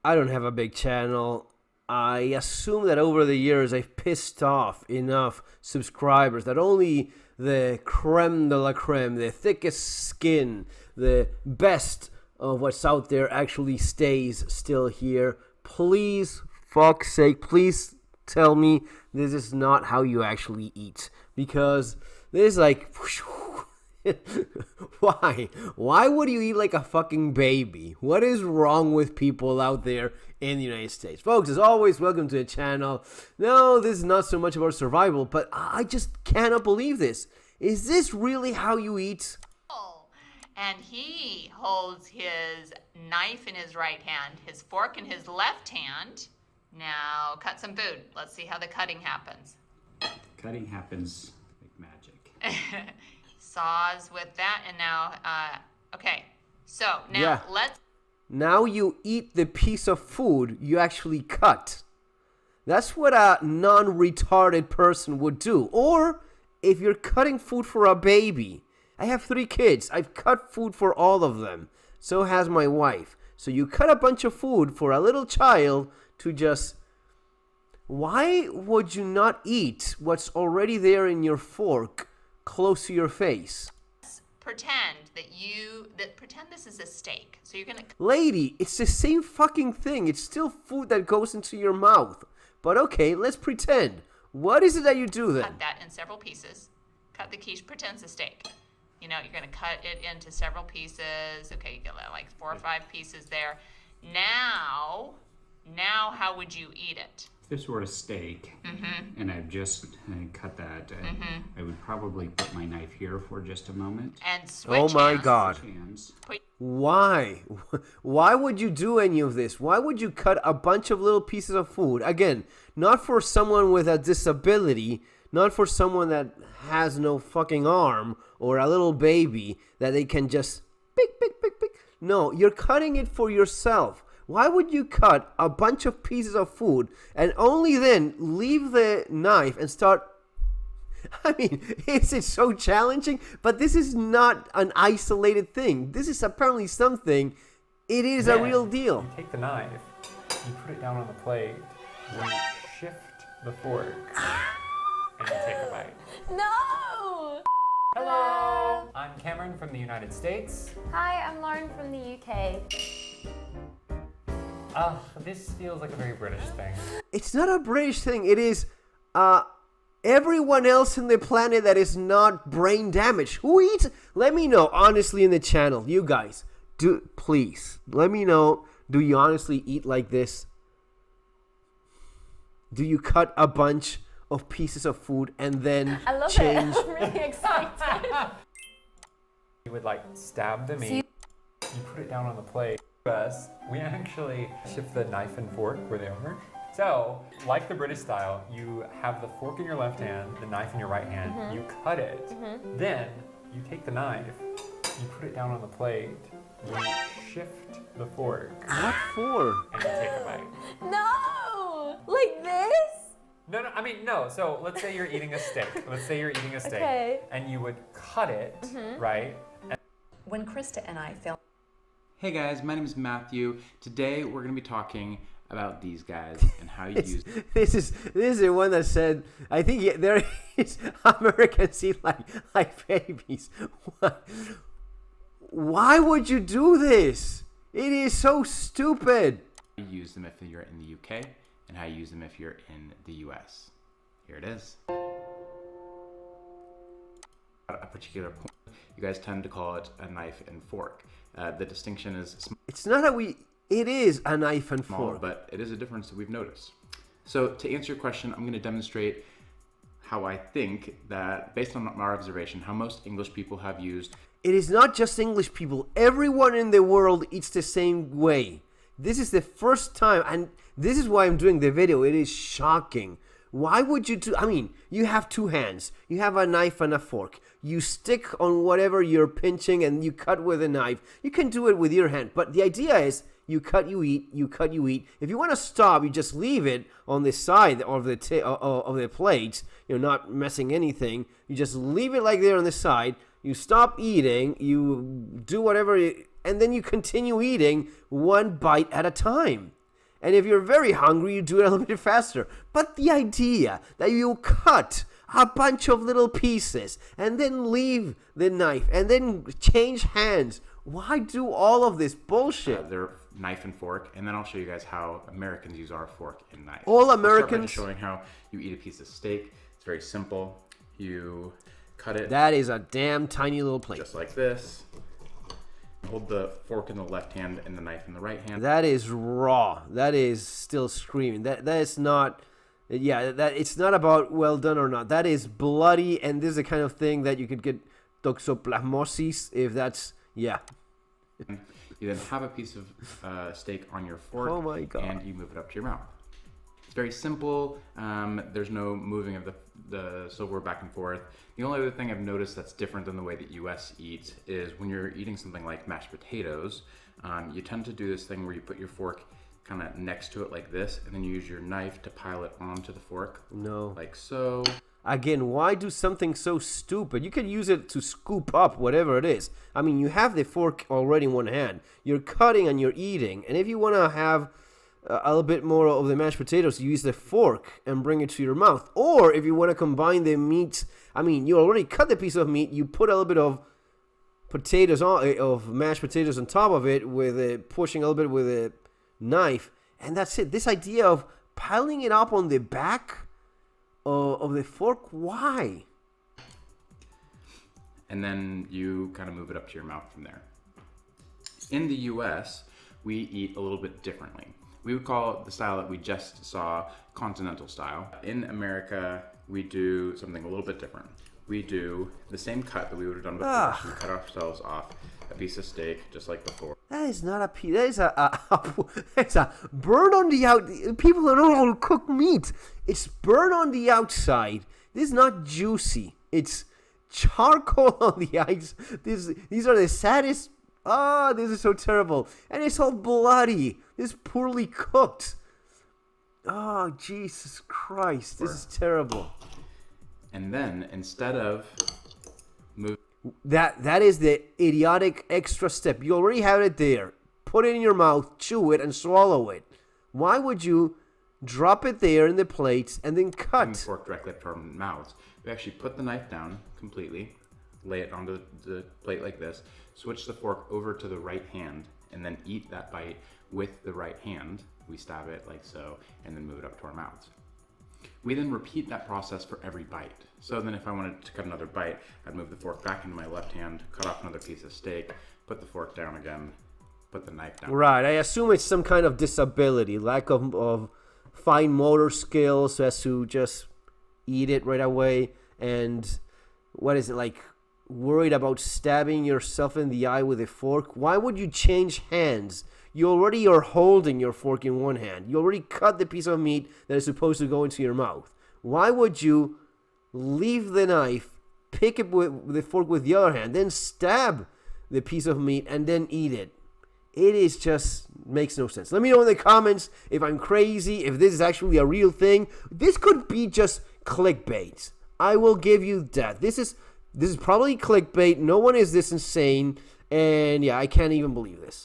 I don't have a big channel. I assume that over the years I've pissed off enough subscribers that only the creme de la creme, the thickest skin, the best of what's out there actually stays still here. Please, fuck's sake, please tell me this is not how you actually eat. Because this is like... Why would you eat like a fucking baby? What is wrong with people out there in the United States? Folks, as always, welcome to the channel. No, this is not so much about survival, but I just cannot believe this. Is this really how you eat? And he holds his knife in his right hand, his fork in his left hand. Now, cut some food. Let's see how the cutting happens. Cutting happens like magic. Saws with that, and now, okay. So, now let's... Now you eat the piece of food you actually cut. That's what a non-retarded person would do. Or, if you're cutting food for a baby. I have 3 kids. I've cut food for all of them. So has my wife. So you cut a bunch of food for a little child to just... Why would you not eat what's already there in your fork close to your face? Pretend pretend this is a steak. So you're gonna... Lady, it's the same fucking thing. It's still food that goes into your mouth. But okay, let's pretend. What is it that you do then? Cut that in several pieces. Cut the quiche, pretends a steak. You know, you're gonna cut it into several pieces. Okay, you get like 4 or 5 pieces there. Now how would you eat it? If this were a steak, and I've just cut that, I would probably put my knife here for just a moment. And switch Oh my hands. God. Why? Why would you do any of this? Why would you cut a bunch of little pieces of food? Again, not for someone with a disability, not for someone that has no fucking arm, or a little baby that they can just pick. No, you're cutting it for yourself. Why would you cut a bunch of pieces of food and only then leave the knife and start... I mean, is it so challenging? But this is not an isolated thing. This is apparently something. It is a real deal. You take the knife, you put it down on the plate, you shift the fork, and you take a bite. No! Hello! I'm Cameron from the United States. Hi, I'm Lauren from the UK. This feels like a very British thing. It's not a British thing. It is everyone else in the planet that is not brain damaged. Who eats? Let me know honestly in the channel. You guys, please let me know. Do you honestly eat like this? Do you cut a bunch of pieces of food and then I love change? it. I'm really excited. You would like stab the meat, you put it down on the plate. We actually shift the knife and fork where they are. So, like the British style, you have the fork in your left hand, the knife in your right hand, you cut it, then you take the knife, you put it down on the plate, you shift the fork. What for? And you take a bite. No! Like this? No, I mean, no. So let's say you're eating a steak. Okay. And you would cut it, right? When Krista and I filmed. Hey guys, my name is Matthew. Today we're going to be talking about these guys and how you use them. This is the one that said, I think there is Americans eat like babies. Why would you do this? It is so stupid. How you use them if you're in the UK and how you use them if you're in the US. Here it is. At a particular point, you guys tend to call it a knife and fork. The distinction is small. It's not how we... It is a knife and fork. But it is a difference that we've noticed. So to answer your question, I'm going to demonstrate how I think that, based on our observation, how most English people have used. It is not just English people. Everyone in the world eats the same way. This is the first time, and this is why I'm doing the video. It is shocking. Why would you do... I mean, you have 2 hands. You have a knife and a fork. You stick on whatever you're pinching and you cut with a knife. You can do it with your hand. But the idea is you cut, you eat, you cut, you eat. If you want to stop, you just leave it on the side of the plate. You're not messing anything. You just leave it like there on the side. You stop eating. You do whatever, and then you continue eating one bite at a time. And if you're very hungry, you do it a little bit faster. But the idea that you cut a bunch of little pieces and then leave the knife and then change hands. Why do all of this bullshit? They're knife and fork, and then I'll show you guys how Americans use our fork and knife. All I'll start by Americans just showing how you eat a piece of steak. It's very simple. You cut it. That is a damn tiny little plate. Just like this. Hold the fork in the left hand and the knife in the right hand. That is raw. That is still screaming. That is not. Yeah, that it's not about well done or not. That is bloody, and this is the kind of thing that you could get toxoplasmosis if that's You then have a piece of steak on your fork. Oh my God. And you move it up to your mouth. It's very simple. There's no moving of the silverware back and forth. The only other thing I've noticed that's different than the way that US eats is when you're eating something like mashed potatoes, you tend to do this thing where you put your fork kind of next to it like this, and then you use your knife to pile it onto the fork. No. Like so. Again, why do something so stupid? You could use it to scoop up whatever it is. I mean, you have the fork already in one hand. You're cutting and you're eating. And if you want to have a little bit more of the mashed potatoes, you use the fork and bring it to your mouth. Or if you want to combine the meat, I mean, you already cut the piece of meat. You put a little bit of mashed potatoes on top of it with pushing a little bit with a knife. And that's it. This idea of piling it up on the back of the fork, why? And then you kind of move it up to your mouth from there. In the US, we eat a little bit differently. We would call the style that we just saw continental style. In America, we do something a little bit different. We do the same cut that we would have done before. So we cut ourselves off a piece of steak just like before. That is not a piece. That is it's a burn on the out. People don't know how to cook meat. It's burn on the outside. This is not juicy. It's charcoal on the ice. These are the saddest. This is so terrible. And it's all bloody. It's poorly cooked. Oh, Jesus Christ. This is terrible. And then instead of that is the idiotic extra step. You already have it there. Put it in your mouth, chew it, and swallow it. Why would you drop it there in the plates and then cut? the fork directly up to our mouths. We actually put the knife down completely, lay it onto the plate like this, switch the fork over to the right hand, and then eat that bite with the right hand. We stab it like so, and then move it up to our mouths. We then repeat that process for every bite. So then if I wanted to cut another bite, I'd move the fork back into my left hand, cut off another piece of steak, put the fork down again, put the knife down. Right, I assume it's some kind of disability, lack of fine motor skills, so as to just eat it right away. And what is it, like worried about stabbing yourself in the eye with a fork? Why would you change hands? You already are holding your fork in one hand. You already cut the piece of meat that is supposed to go into your mouth. Why would you leave the knife, pick it with the fork with the other hand, then stab the piece of meat and then eat it? It is just makes no sense. Let me know in the comments if I'm crazy, if this is actually a real thing. This could be just clickbait. I will give you that. This is probably clickbait. No one is this insane. And yeah, I can't even believe this.